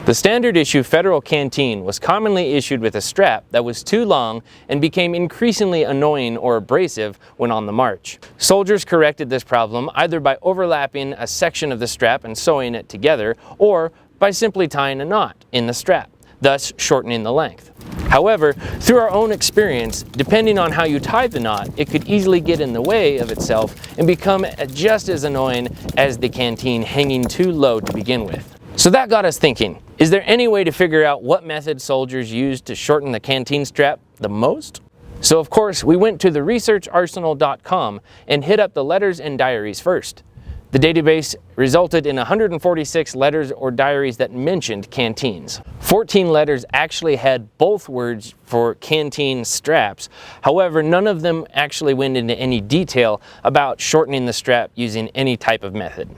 The standard issue federal canteen was commonly issued with a strap that was too long and became increasingly annoying or abrasive when on the march. Soldiers corrected this problem either by overlapping a section of the strap and sewing it together, or by simply tying a knot in the strap, thus shortening the length. However, through our own experience, depending on how you tied the knot, it could easily get in the way of itself and become just as annoying as the canteen hanging too low to begin with. So that got us thinking, is there any way to figure out what method soldiers used to shorten the canteen strap the most? So of course, we went to the researcharsenal.com and hit up the letters and diaries first. The database resulted in 146 letters or diaries that mentioned canteens. 14 letters actually had both words for canteen straps. However, none of them actually went into any detail about shortening the strap using any type of method.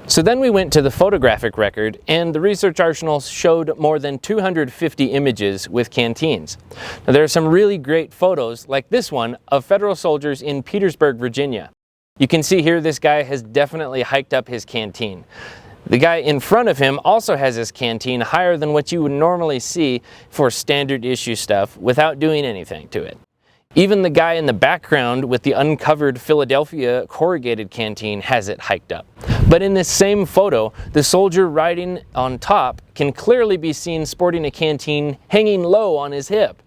So then we went to the photographic record, and the Research Arsenal showed more than 250 images with canteens. Now, there are some really great photos, like this one, of federal soldiers in Petersburg, Virginia. You can see here this guy has definitely hiked up his canteen. The guy in front of him also has his canteen higher than what you would normally see for standard issue stuff without doing anything to it. Even the guy in the background with the uncovered Philadelphia corrugated canteen has it hiked up. But in this same photo, the soldier riding on top can clearly be seen sporting a canteen hanging low on his hip.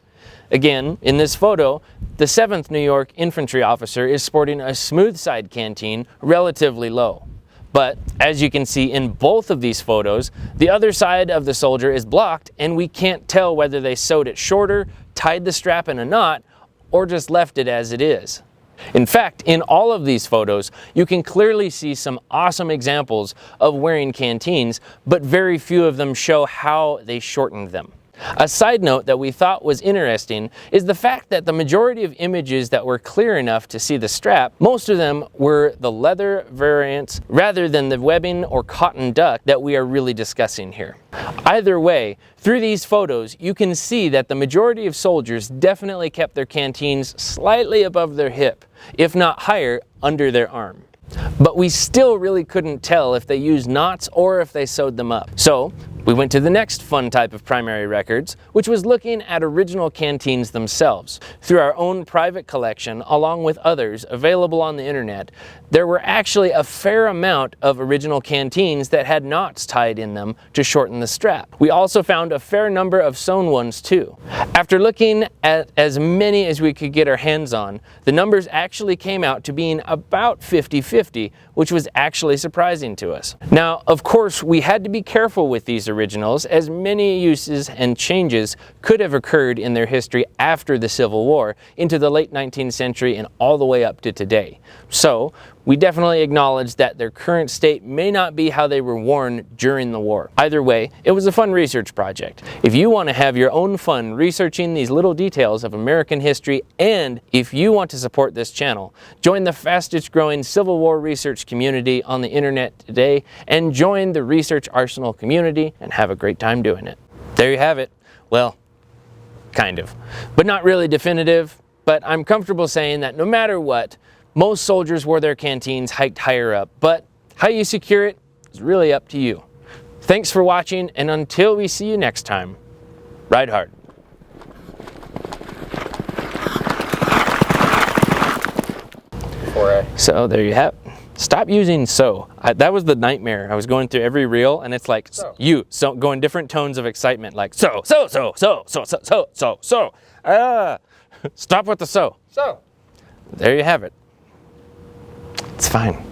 Again, in this photo, the 7th New York infantry officer is sporting a smooth side canteen relatively low. But as you can see in both of these photos, the other side of the soldier is blocked, and we can't tell whether they sewed it shorter, tied the strap in a knot, or just left it as it is. In fact, in all of these photos, you can clearly see some awesome examples of wearing canteens, but very few of them show how they shortened them. A side note that we thought was interesting is the fact that the majority of images that were clear enough to see the strap, most of them were the leather variants rather than the webbing or cotton duck that we are really discussing here. Either way, through these photos, you can see that the majority of soldiers definitely kept their canteens slightly above their hip, if not higher, under their arm. But we still really couldn't tell if they used knots or if they sewed them up. So we went to the next fun type of primary records, which was looking at original canteens themselves. Through our own private collection, along with others available on the internet, there were actually a fair amount of original canteens that had knots tied in them to shorten the strap. We also found a fair number of sewn ones too. After looking at as many as we could get our hands on, the numbers actually came out to being about 50-50, which was actually surprising to us. Now, of course, we had to be careful with these originals, as many uses and changes could have occurred in their history after the Civil War into the late 19th century and all the way up to today. So we definitely acknowledge that their current state may not be how they were worn during the war. Either way, it was a fun research project. If you want to have your own fun researching these little details of American history, and if you want to support this channel, join the fastest growing Civil War research community on the internet today, and join the Research Arsenal community and have a great time doing it. There you have it. Well, kind of, but not really definitive. But I'm comfortable saying that no matter what, most soldiers wore their canteens hiked higher up, but how you secure it is really up to you. Thanks for watching, and until we see you next time, ride hard. So there you have it. Stop using so. That was the nightmare. I was going through every reel, and it's like so going different tones of excitement, like so. Stop with the so. So. There you have it. It's fine.